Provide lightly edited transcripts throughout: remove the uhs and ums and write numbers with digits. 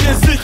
amnésiques,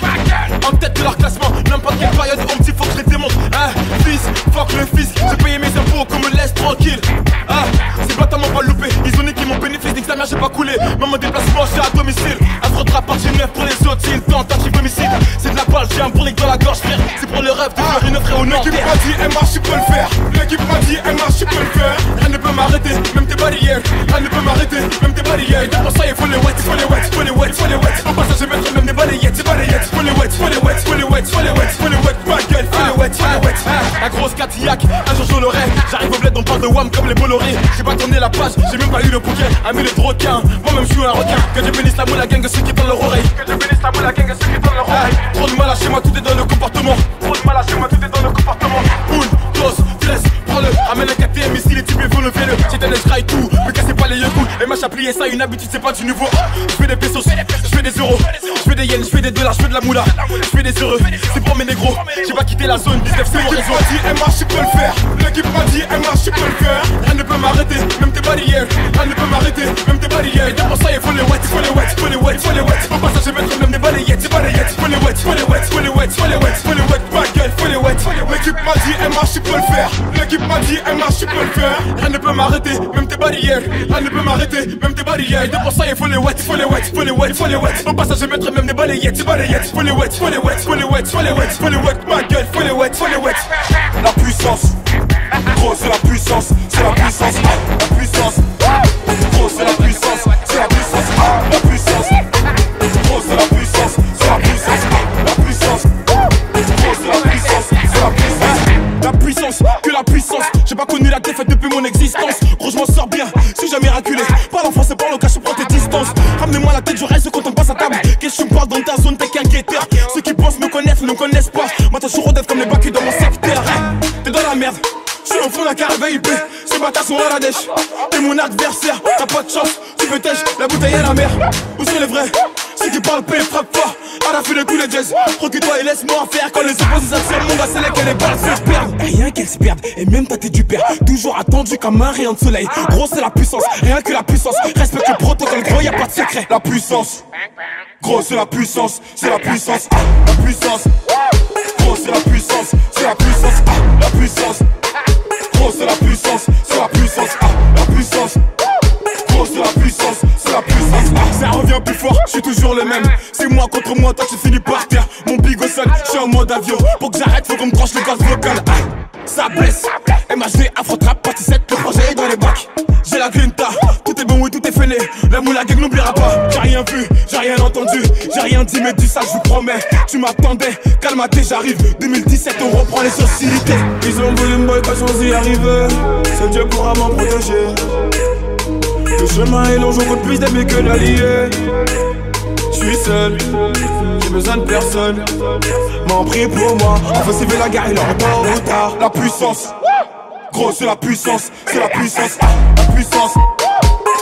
en tête de leur classement. N'importe quelle période, on me dit faut que je les démonte. Hein, fils, fuck le fisc, j'ai payé mes impôts qu'on me laisse tranquille. Ah, ces bâtards m'ont pas loupé, ils ont niqué mon bénéfice, nique sa mère j'ai pas coulé. Même mon déplacement j'ai à domicile. Un trop de rap j'ai neuf pour les autres, c'est une tentative d'homicide. C'est de la balle, j'ai un bourrique dans la gorge frère. C'est pour le rêve de faire une offre au nord. L'équipe m'a dit elle marche, je peux le faire. L'équipe m'a dit elle marche, je peux le faire. Rien ne peut m'arrêter, même tes barrières. Rien ne peut m'arrêter, même tes barrières. Et pour ça il faut les wet, faut les wet, faut les wet, faut les wet. Au passage je mettrai même des balayettes, des balayettes. Faut les wet, faut les wet, faut les wet, faut les wet, faut les wet, ma gueule, faut les wet, faut les wet. Un gros Cadillac, un jour je l'aurai. J'arrive au bled, on parle de wham comme les Bolloré. J'ai pas tourné la page, j'ai même pas lu le bouquin. Un millier de requins, moi-même je suis un requin. Que je bénisse la moule, la gang, ceux qui donnent leur oreille. Que je bénisse la moule, la gang, ceux qui donnent leur oreille. Trop de mal à chez moi, tout est dans le comportement. Trop de mal à chez moi, tout est dans le comportement. Une, dos, laisse, prends-le. Ramène le KTM ici, les types veulent lever le. J'ai un escraille tout, me cassez pas les yeux cool. Et m'a plié ça, une habitude, c'est pas du nouveau. Je fais des pesos, je fais des euros. Je fais des yens, je fais des dollars, je fais de la moula. Je fais des heureux, c'est pour mes négros. J'ai pas quitté la zone, 19 c'est mon réseau. L'équipe m'a dit elle marche, je peux le faire. L'équipe m'a dit elle marche, je peux le faire. Rien ne peut m'arrêter, même tes barrières. Rien ne peut m'arrêter, même tes barrières. Et pour ça il faut les wet, faut les wet, faut les wet, faut les wet. Au passage je mettrai même des balayettes, des balayettes. Faut les wet, faut les wet, faut les wet, faut les wet, faut les wet, ma gueule, faut les wet. L'équipe m'a dit elle marche, je peux le faire. L'équipe m'a dit elle marche, je peux le faire. Rien ne peut m'arrêter, même tes barrières. Rien ne peut m'arrêter, même tes barrières. Et pour ça il faut les wet, faut les wet, faut les wet, faut les wet. Au passage je mettrai même des balayettes, des balayettes. Faut les wet, faut les wet, faut les wet, faut les wet, faut les wet, ma gueule, faut les wet, faut les wet. La puissance, gros c'est la puissance, c'est la puissance, la puissance. Gros c'est la puissance, c'est la puissance, la puissance. Gros c'est la puissance, c'est la puissance, la puissance. Gros c'est la puissance, c'est la puissance. La puissance, que la puissance. J'ai pas connu la défaite depuis mon existence. Gros je m'en sors bien, suis jamais raculé. Parle en français, parle au cas, je prends tes distances. Ramenez-moi la tête, je reste quand on passe à table. Qu'est-ce que tu me parles dans ta zone, t'es qu'un guetteur. Ceux qui pensent me connaissent, ne me connaissent pas. Moi t'as toujours d'être comme les bacs dans mon secteur. T'es dans la merde, je suis au fond de la caravane IP. Ces bâtards sont à la dèche. T'es mon adversaire, t'as pas de chance. Tu peux tèche, la bouteille à la mer. Où sont les vrais? Ceux qui parlent paix, frappe fort. À la fin de tous les jazz, recule-toi et laisse-moi faire. Quand les opposés s'attirent, mon gars, c'est là que les balles se perdent. Rien qu'elles se perdent, et même ta tête du père. Toujours attendu comme un rayon de soleil. Gros, c'est la puissance, rien que la puissance. Respecte le protocole, gros, y'a pas de secret. La puissance, gros c'est la puissance, c'est la puissance, la puissance. Gros c'est la puissance, c'est la puissance, la puissance. Gros c'est la puissance, c'est la puissance, la puissance. Gros c'est la puissance, c'est la puissance. Ça revient plus fort, je suis toujours le même. C'est moi contre moi, toi tu finis par terre. Mon big au sol, je suis en mode avion. Pour que j'arrête, faut qu'on me tranche le gaz vocal. Ça blesse, MHD, Afro-Trap, partie 7, le projet est dans les bacs. J'ai la grinta, tout est bon, oui tout est fêlé. La moula gang n'oubliera pas. J'ai rien vu, j'ai rien entendu, j'ai rien dit, mais du ça je vous promets. Tu m'attendais, calme-toi, j'arrive. 2017 on reprend les sociétés. Ils ont voulu me boy, pas chance d'y arriver. Seul Dieu pourra m'en protéger. Le chemin est long, j'en compte plus d'amis que d'alliés. J'suis seul, j'ai besoin de personne. M'en prie pour moi, on fait civil la guerre, il en tard ou tard. La puissance, gros c'est la puissance, c'est la puissance, la puissance.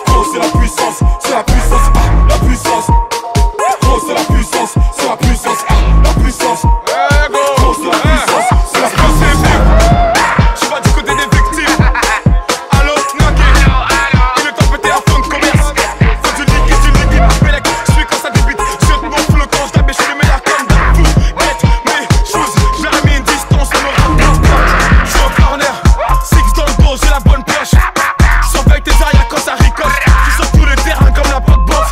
Gros c'est la puissance, c'est la puissance, la puissance. Gros c'est la puissance, c'est la puissance, la puissance. Gros c'est la puissance, c'est la puissance. Je suis pas du côté des victimes. Allo, snacké. Il est temps de péter un fond de commerce. Faut du liquide, Pélec. Je suis quand ça débite. Je te montre le camp, je l'abêche, je mets la comme d'un fou. Get mes choses, j'ai remis une distance, on aura un plan. Je suis au corner, six dans le dos, j'ai la bonne pioche. Surveille tes arrières quand ça ricoche. Je suis sur tous les terrains comme la pote boss.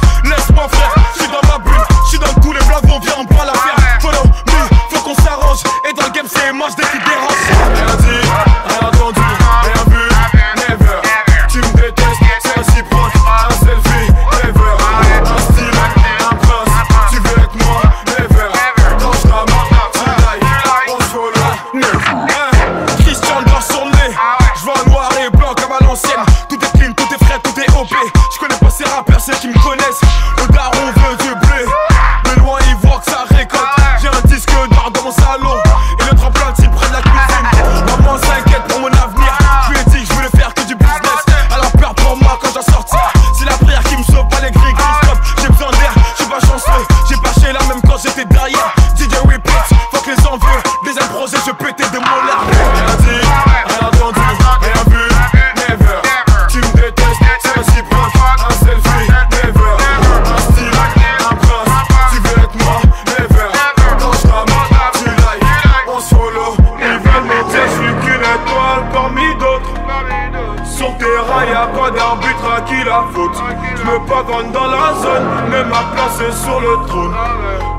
posé sur le trône.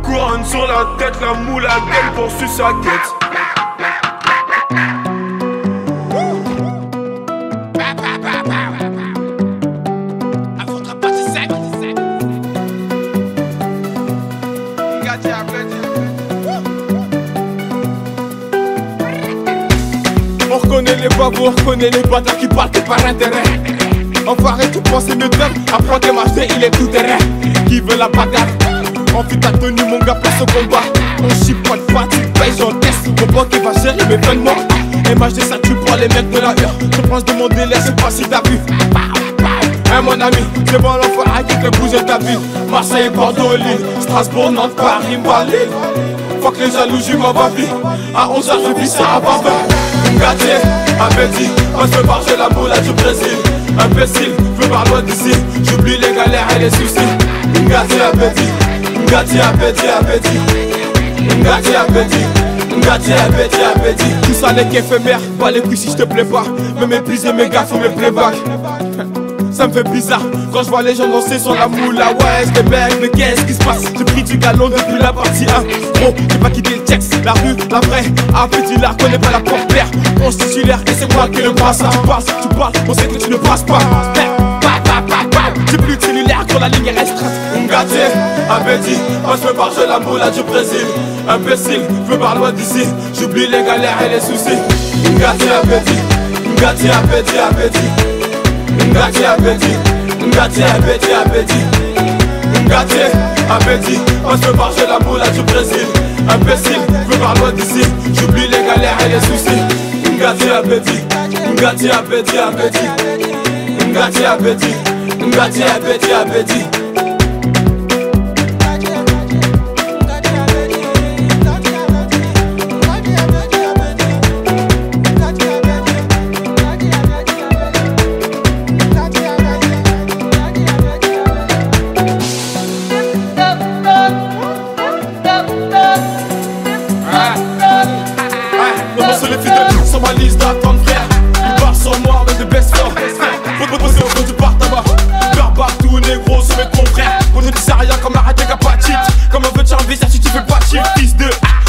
Couronne sur la tête, la moula gaine poursuit sa quête. On reconnaît les babous, on reconnaît les bâtards qui parlent que par intérêt. Enfoiré, tu penses mieux d'eux, apprends tes marcher, il est tout terrain. Qui veut la bagarre? Envie ta tenue, mon gars, place au combat. On chipote pas, tu payes, j'encaisse. Mon pote qui va gérer mes vêtements. MHD, ça tue pour les mecs de la hure. Je pense de mon délai, je sais pas si t'as vu. Hein, mon ami, c'est bon l'enfoiré qui fait bouger ta ville. Marseille, Bordeaux, Lille, Strasbourg, Nantes, Paris, Malais. Faut que les jaloux, j'y m'en va vite. À 11h, je vis ça à Barbel. Ngati, appétit, on se barre, j'ai la moula du Brésil. Imbécile, veux par loin d'ici. J'oublie les galères et les soucis. Ngati, appétit, Ngati, appétit, appétit. Ngati, appétit, Ngati, appétit, appétit. Tout ça n'est qu'éphémère, pas les couilles si je te plais pas. Me mépriser mes gars, faut mes playbacks. Ça me fait bizarre quand je vois les gens danser sur la moula. Ouais, je mecs, mais qu'est-ce qui se passe? J'ai pris du galon depuis la partie 1. Gros, j'ai pas quitté le texte, la rue, la vraie. Appétit, la connais pas la porte-l'air. On se titulaire et c'est moi qui le passe. Tu parles, on sait que tu ne passes pas. J'ai plus de cellulaire quand la ligne est restreinte. Ngati, appétit, moi je me barge la moula du Brésil. Imbécile, je me barre loin d'ici. J'oublie les galères et les soucis. Ngati, appétit, Ngati, appétit, appétit. Ngati, appétit, Ngati, appétit, appétit. Ngati, appétit, moi je me barge la moula du Brésil. Imbécile, je me barre loin d'ici. J'oublie les galères et les soucis. Ngati, appétit, Ngati, appétit, appétit. Ngati, appétit, Ngati, appétit, appétit. Sur ma liste d'attente, frère, ils partent sur moi avec des best friends. Faut te poser au fond du bar tabac. Faire partout, négro, c'est mes confrères. Pour te dire rien comme arrêter qu'à pas cheat. Comme on veut te enlever si tu fais pas cheat. Fils de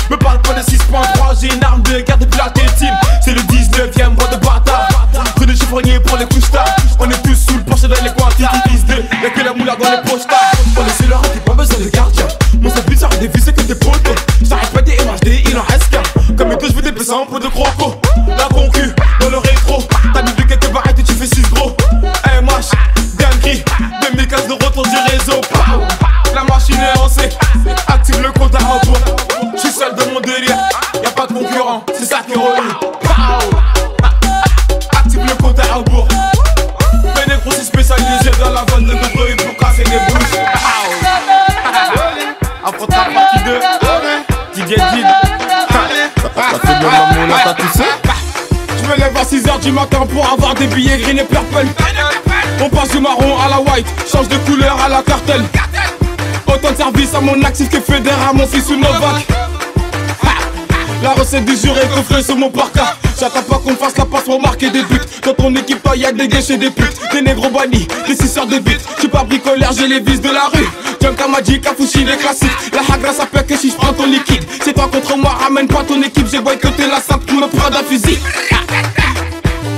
me parle pas de 6.3, j'ai une arme de guerre depuis la team. C'est le 19ème bois de bâtard. Rue de chiffronnier pour les couches tard. On est tous sous le porche dans les coins. Fils de, y'a que la moula dans les poches tard. On laisse leur t'es pas besoin de gardien. Mon seul but, c'est des vis, c'est que t'es potes. J'arrête pas des MHD, il en reste qu'un. Comme les deux, je veux des pesants pour de croco. La concu, dans le rétro. T'as mis que t'es barrette et tu fais 6 gros. MH, dinguerie. 2015 de retour du réseau. Pow. La machine est lancée. Active le compte à rebours. J'suis seul de mon délire. Y'a pas de concurrent, c'est ça qui est relou. Pow. Active le compte à rebours. Mais négro, c'est spécialisé dans la vente de bruit pour casser les bouches. Après ta partie 2, DJ Did. Ça fait de la moula, t'as tout ça. Je me lève à 6h du matin pour avoir des billets green et purple. On passe du marron à la white, change de couleur à la cartel. Autant de service à mon actif que fédère à mon fils ou Novak. La recette du jour est coffrée sur mon parka. J'attends pas qu'on fasse la passe pour marquer des buts. Dans ton équipe, toi y'a des guichets, des putes. Des négros bannis, des suceurs de buts. J'suis pas bricoleur, j'ai les vis de la rue. Junka Magic, Kafouchi, les classiques. La hagra ça peut que si j'prends ton liquide. C'est toi contre moi, ramène pas ton équipe. J'ai boycotté la simple, me prends d'un fusil.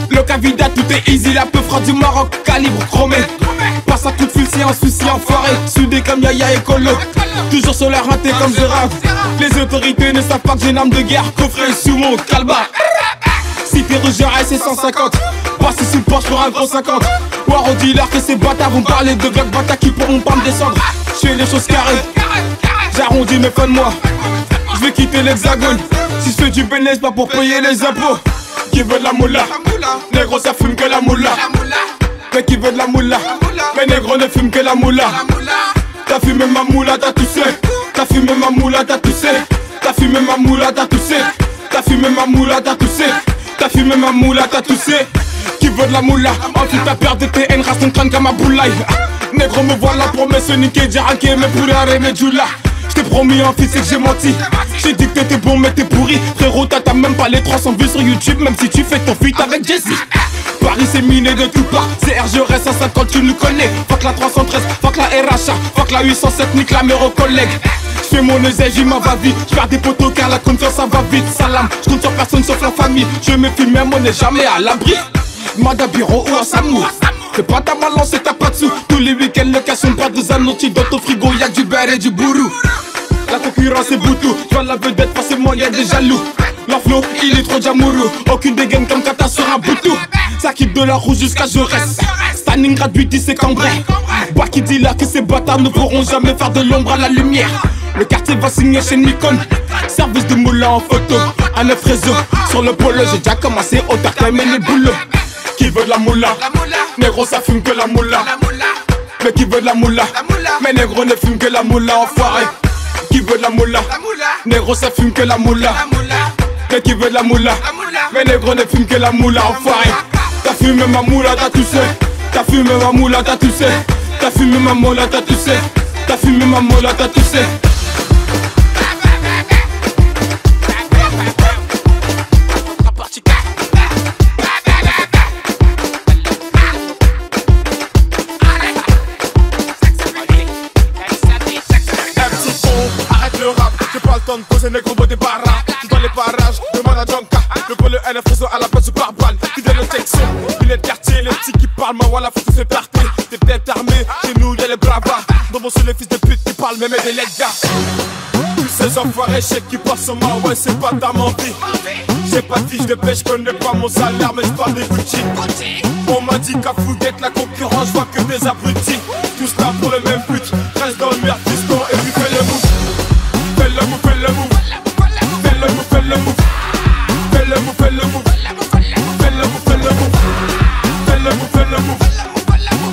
Le Cavida, tout est easy. La peu froide du Maroc, calibre chromé. Passe à coup de fusil en souci enfoiré. Soudé comme Yaya et Colo. Toujours sur leur raté comme Gérard. Les autorités ne savent pas que j'ai une arme de guerre. Coffret sous mon calbar. Si t'es rouge, c'est 150. Passe sous le porche pour un gros 50. Voir au dealer que ces bâtards vont parler de Glock bâtards qui pourront pas me descendre. J'fais les choses carrées. J'arrondis mes fins de mois. J'vais quitter l'hexagone. Si j'fais du bénéfice, pas pour payer les impôts. Qui veut de la moula? Négro, ça fume que la moula. Mais qui veut de la moula? Mais négro ne fume que la moula. T'as fumé ma moula, t'as toussé. T'as fumé ma moula, t'as toussé. T'as fumé ma moula, t'as toussé. T'as fumé ma moula, t'as toussé. T'as fumé ma moula, t'as toussé. Qui veut de la moula? Ensuite t'as perdu tes haines, reste ton crâne comme un boulaï. Négro me voilà pour me se niquer, dire que me pourrir arrêter mes djoula. J't'ai promis en fils et que j'ai menti. J'ai dit que t'étais bon mais t'es pourri. Frérot t'as même pas les 300 vues sur YouTube. Même si tu fais ton feat avec Jesse. Paris c'est miné de tout part. C'est RGRS 150, tu nous connais. Fuck la 313, fuck la RHA, fuck la 807, nique la mère aux collègues. J'fais mon oseille, j'y m'en va vite. J'perds des poteaux car la confiance ça va vite. Salam, j'compte sur personne sauf la famille. Je me filme même, on n'est jamais à l'abri. Demande à bureau ou à Samou. C'est pas ta balance, c'est ta pas de sous. Tous les week-ends, location, pas de zanotti. Dans ton frigo, y'a du beurre et du bourrou. La concurrence est boutou. J'vois la vedette, forcément y'a des jaloux. Leur flow, il est trop jamourou. Aucune dégaine comme Kata sur un boutou. Ça quitte de la rouge jusqu'à Jaurès. Stalingrad 8-10 c'est cambré. Bah qui dit là que ces bâtards ne pourront jamais faire de l'ombre à la lumière. Le quartier va signer chez Nikon. Service de moulin en photo. À 9 réseaux. Sur le polo, j'ai déjà commencé au tac, mais les boulots. Qui veut de la moula? Négro ça fume que la moula. Mais qui veut de la moula? Mais négro ne fume que la moula, enfoiré. Qui veut de la moula? Négro ça fume que la moula. Mais qui veut de la moula? Mais négro ne fume que la moula, enfoiré. T'as fumé ma moula, t'as tout sais. T'as fumé ma moula, t'as tout sais. T'as fumé ma moula, t'as tout sais. T'as fumé ma moula, t'as tout sais. De poser négro beau des barras. Tu dans les parages, demande à Jonka. Le vol le NF réseau à la place du barbal. Qui donne le texte, il est de quartier. Les petits qui parlent, ma voilà, faut tous se tarter. T'es peut-être armé, chez nous y'a les bravas. Dans mon seul les fils de pute qui parlent, même des legs gars. Tous ces enfoirés chèques qui passent sur moi, ouais, c'est pas ta mentie. J'ai pas de fiche de pêche, j'connais pas mon salaire, mais j'parle des Gucci. On m'a dit qu'à Fouguette, la concurrence, j'vois que des abrutis. Tous là pour le même but, reste dans le merde, piston, et puis fais le move. Fais le move, fais le move. Fais le move, fais le move. Fais le move, fais le move. Fais le move, fais le move. Fais le move, fais le move.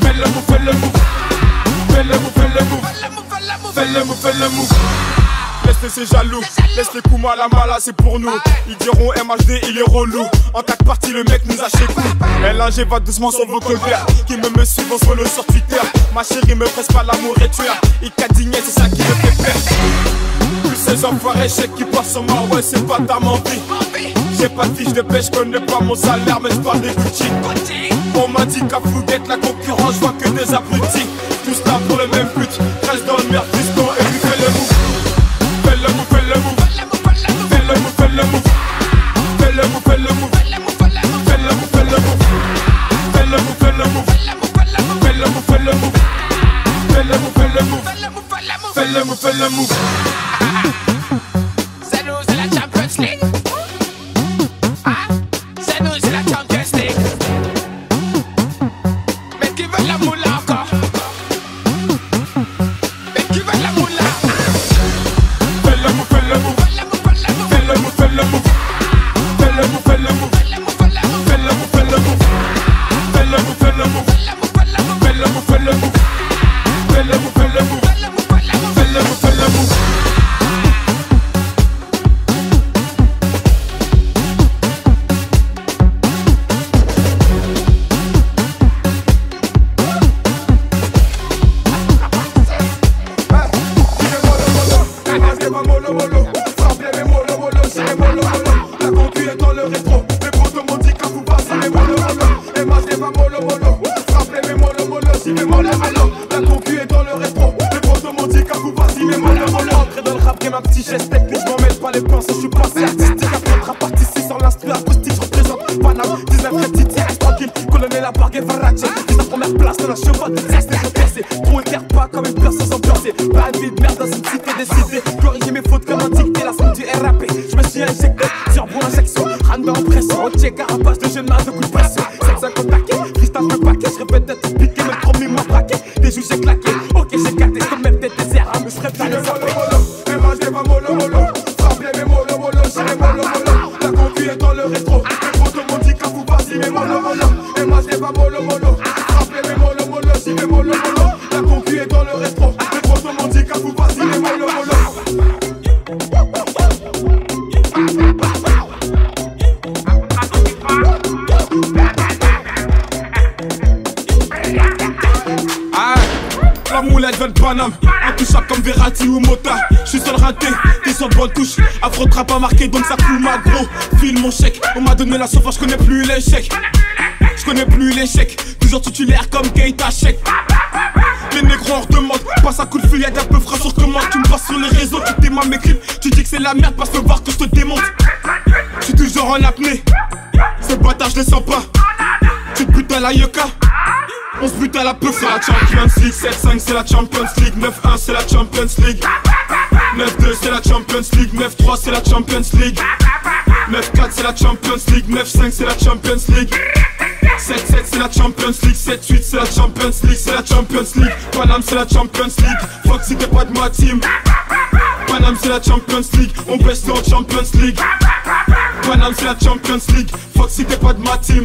Fais le move, fais le move. Fais le move, fais le move. Fais le move, fais le move. Laisse ces jaloux, laisse les coups mal à mala, c'est pour nous. Ils diront MHD, il est relou. En tac partie, le mec nous a chez coup. LNG va doucement sur vos colverts. Qui me suivent, on se follow sur Twitter. Ma chérie me presse pas l'amour et tueur. Il cadigné, c'est ça qui me fait perdre. Tous ces enfoirés chèques qui passent sur moi, ouais, c'est pas ta mentie. J'ai pas de fiche de pêche, j'connais pas mon salaire, mais j'parle des Gucci. On m'a dit qu'à Fouguette, la concurrence, j'vois que des abrutis. Tous là pour le même but, reste dans le merde, piston, et puis fais le move. Fais le move, fais le move. Fais le move, fais le move. Fais le move, fais le move. Fais le move, fais le move. Fais le move, fais le move. Fais le move, fais le move. Fais le move, fais le move. Fais le move, fais le move. C'est nous, c'est la Champions League. C'est nous, c'est la Champions League. Mais qui veut la moula encore? Mais qui veut la moula? Fais le move, fais le move. Fais le move, fais le move. Fais le move, fais le move. Fais le move, fais le move. Fais le move, fais le move. Fais le move, fais le move. Fais le move, fais le move. Fais le move, fais le move. Un petit geste technique, je m'en mêle pas les pinces, je suis passé artistique. Après rap artistique sur l'instru acoustique, je représente Paname, 19 rétités, reste tranquille, colonel la bargue et Varacce. C'est la première place de la chevauche, ça c'est repercé. Trop éclair pas comme une personne sans ambiancée. Pas une vie de merde dans une cité décidée. Corriger mes fautes comme un dicté, la somme du RAP. Je me suis injecté, cerveau injection, random en pression. Rotier, carapace de jeune main de coup de pression. 750 taquets, freestyle le paquet, je répète d'être piqué, mais trop mis moi braqué. Des joues j'ai claqué, ok j'ai capté, c'est comme même des déserts, mais je rêve d'aller zapper. La concu est dans le rétro. Les potos m'ont dit qu'à vous vas-y, mais mollo mollo. Et moi je n'ai pas mollo mollo. Rappelez mes mollo mollo, si mes mollo mollo. La concu est dans le rétro. Les potos m'ont dit qu'à vous vas-y, mais mollo mollo. La moulette veut de Paname, intouchable comme Verratti ou Mota. J'suis seul raté, t'es sur bonne touche. Afro pas marqué donc ça coule ma gros. File mon chèque, on m'a donné la sauce, j'connais plus l'échec. connais plus l'échec. Toujours titulaire comme Keita Sheik. Les négros en redemandent, passe un coup de fil, y'a d'un peu frais sur commande. Tu me passes sur les réseaux, tu t'aimes mes clips. Tu dis que c'est la merde, passe me voir que je te démonte. J'suis toujours en apnée, ces bâtards je les sens pas. Tu te butes à la Yoka, on se bute à la peu. C'est la Champions League, 7-5 c'est la Champions League, 9-1 c'est la Champions League, 9-2 c'est la Champions League, 9-3 c'est la Champions League, 9-4 c'est la Champions League, 9-5 c'est la Champions League, 7-7 c'est la Champions League, 7-8 c'est la Champions League, c'est la Champions League. Paname c'est la Champions League, fuck si t'es pas de ma team. Paname c'est la Champions League, on baisse en Champions League. Paname c'est la Champions League, fuck si t'es pas de ma team.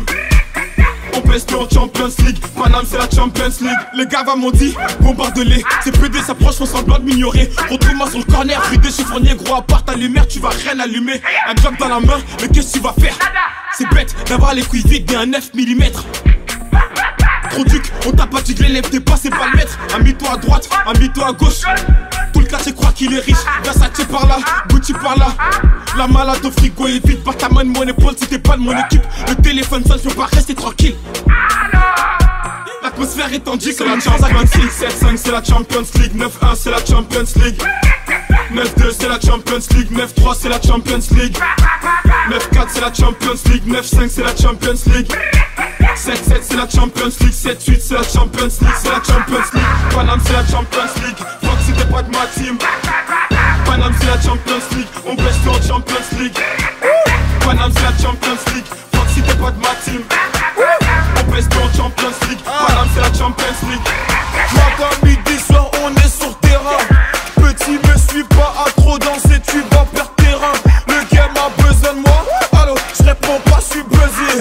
On pèse en Champions League, Paname c'est la Champions League. Les gars m'ont dit, bombarde-les. Ces PD s'approchent, font semblant de m'ignorer. Retrouve-moi sur le corner, rue des chiffronniers. Gros à part ta lumière, tu vas rien allumer. Un job dans la main, mais qu'est-ce que tu vas faire? C'est bête d'avoir les couilles vides et un 9 mm. Trop duc, on t'a pas diglé, lève tes pas, c'est pas le maître. Amie-toi à droite, amie-toi à gauche. Tout le quartier croit qu'il est riche. Versace par là, Gucci par là. La malade au frigo est vide, pas ta main de mon épaule si t'es pas de mon équipe. Le téléphone sonne, je peux pas rester tranquille. L'atmosphère est tendue, c'est la Champions League. 7-5 c'est la Champions League, 9-1 c'est la Champions League, 9-2 c'est la Champions League, 9-3 c'est la Champions League, 9-4 c'est la Champions League, 9-5 c'est la Champions League, 7-7 c'est la Champions League, 7-8 c'est la Champions League, c'est la Champions League. Paname c'est la Champions League, fuck si t'es pas de ma team. Paname c'est la Champions League, on baisse en Champions League. Paname c'est la Champions League, fuck si t'es pas de ma team. On baisse en Champions League, Paname c'est la Champions League. Matin, midi, soir, on est sur terrain. Petit, me suis pas à trop danser, tu vas perdre terrain. Le game a besoin de moi, allô, je réponds pas, je suis buzzé.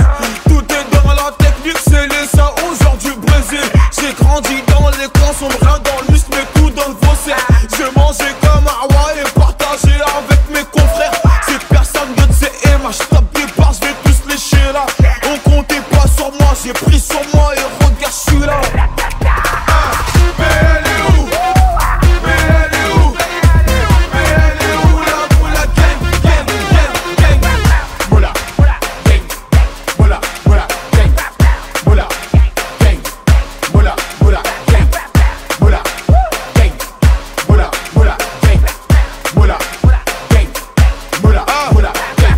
Tout est dans la technique, c'est les ça aujourd'hui Brésil. J'ai grandi dans les camps, sombre rien dans le muscle, mais tout dans le faussaire. J'ai mangé comme un roi et partagé avec mes confrères. C'est personne de CMA, je tape des barres, je vais tous lécher là. On comptait pas sur moi, j'ai pris sur moi et regarde, je suis là. Mais elle est où? Mais elle est où? Mais elle est où la moula gang, gang, gang, gang? Moula, gang, moula, moula, gang, moula, gang, moula, moula, gang, moula, gang, moula, moula, gang, moula, gang, moula, moula, gang.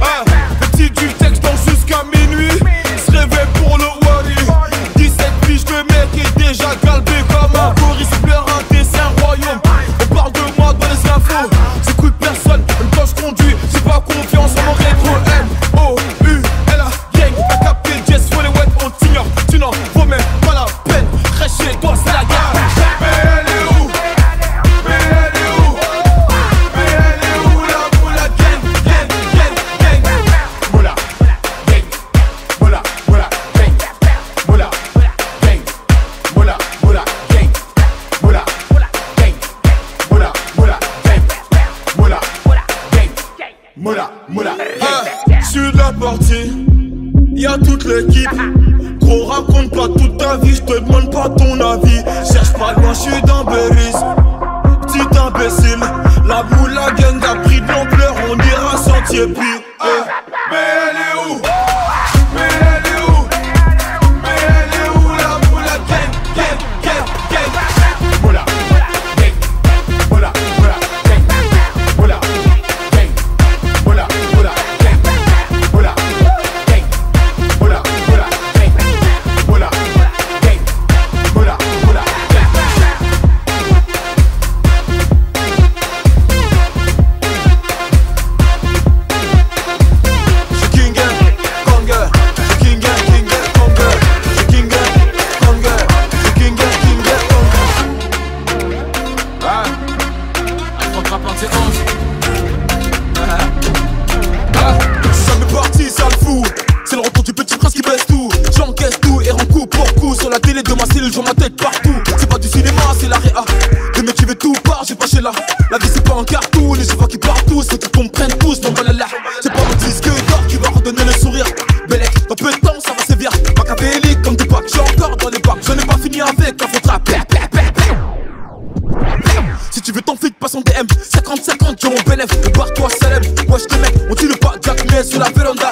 Petit du texte dans jusqu'à minuit, se réveille pour le Wally. 17 piges, le mec est déjà galbé comme un gorille. Pleure un dessin royaume. On parle de moi dans les infos. J'écoute personne, même quand je conduis. J'ai pas confiance en mon rétro. M-O-U-L-A gang. T'as capté le jazz, faut les wet, on t'ignore. Tu n'en vaut même pas la peine. Reste chez toi, c'est la guerre. Mais elle est où? Mais elle est où? Mais elle est où la moula gang, gang, gang, gang? Moula, gang, moula, moula, gang, moula, gang, moula, moula, gang, moula, gang, moula, moula, gang, moula, gang, moula, moula, gang. J'suis de la partie, y'a toute l'équipe. Gros, raconte pas toute ta vie, j'te demande pas ton avis. Cherche pas loin, j'suis dans Berries. Petit imbécile, la moula gang a pris de l'ampleur, on ira sentier pire. Mais elle est où? Mais elle est où? Mais elle est où la moula gang, gang, gang, gang? Moula, gang, moula, moula, gang, moula, gang, moula, moula, gang, moula, gang, moula, moula, gang, moula, gang, moula, moula, gang. J'suis King Gang, Konger. J'suis King Gang, King Gang, Konger. J'suis King Gang, Konger. J'suis King Gang, King Gang, Konger. Ça m'est parti, ça le fout. C'est le retour du petit prince qui baisse tout. J'encaisse tout et rends coup pour coup. Sur la télé de ma cellule, j'en ma tête partout. C'est pas du cinéma, c'est la réa. Le mec qui veut tout part, j'ai pas chez là. La vie c'est pas un cartoon, et je vois qu'ils partent tous. Faut qu'ils comprennent tous, non voilà là. C'est pas mon disque d'or qui va redonner le sourire. Bellec, dans peu de temps ça va sévir. Machiavélique comme des bacs, j'suis encore dans les bacs. Je n'ai pas fini avec un faux trap. Si tu veux ton flic, passe en DM. 50-50, j'ai mon bénéf. Barre-toi, Salem. Wesh, les mecs, on tue le pas Jack, mais sur la véranda.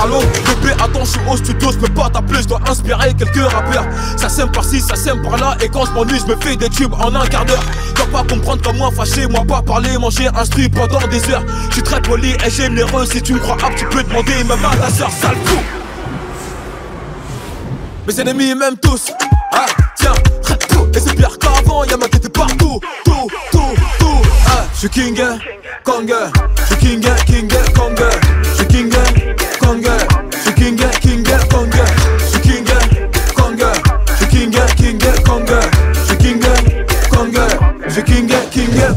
Allô, bébé, Attends, je suis au studio, je peux pas t'appeler, je dois inspirer quelques rappeurs. Ça sème par-ci, ça sème par-là, et quand je m'ennuie, je me fais des tubes en un quart d'heure. Tu dois pas comprendre comme moi, fâché, moi pas parler, manger, instruit pendant des heures. Je suis très poli et généreux, si tu me crois apte, tu peux demander même à ta soeur, sale fou. Mes ennemis m'aiment tous, ah tiens, tout. Et c'est pire qu'avant, y'a ma tête partout, tout. Ah, je suis King Kong, je suis King Kong, je suis King Kong, je suis King Kong, je suis King Kong, je suis King Kong, je suis King Kong, je suis King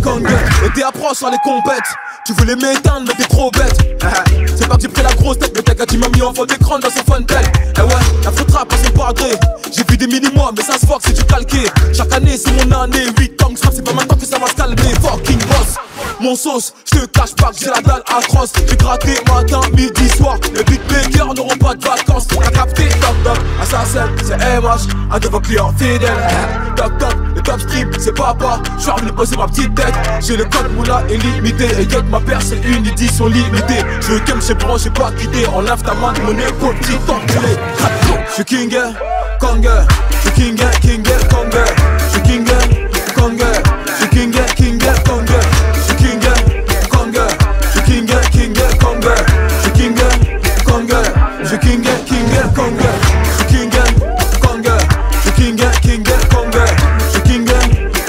Kong. Et t'es approche sur les compètes, tu voulais m'éteindre mais t'es trop bête. C'est pas que j'ai pris la grosse tête, mais t'as qu'à m'a mis en fond d'écran dans son Funtel. Eh ouais, la faute rap à son padré. J'ai vu des mini-mois, mais ça se voit que c'est du calqué. Chaque année c'est mon année, 8 ans que je rappe, c'est pas maintenant que ça va se calmer. Fucking boss, mon sauce, je te cache pas que j'ai la dalle atroce. J'ai gratté matin, midi, soir. Les beatmakers n'auront pas de vacances. T'as capté, top top, assassin, c'est MH, un de vos clients fidèles. Top top, le top stream, c'est papa. J'suis revenu poser ma petite tête. J'ai le code moula illimité. Et que ma paire c'est une édition limitée. Je veux que chez blanc, j'ai pas quitté. Enlève ta main de mon épaule, petit enculé. J'suis King Kong, j'suis King Kong, j'suis King Kong, j'suis King Kong, j'suis King Kong, j'suis King Kong, j'suis King Kong, j'suis King Kong, j'suis King Kong, j'suis King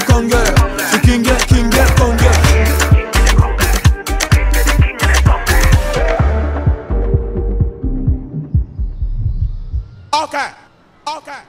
Kong, j'suis King Kong, j'suis King Kong. Okay.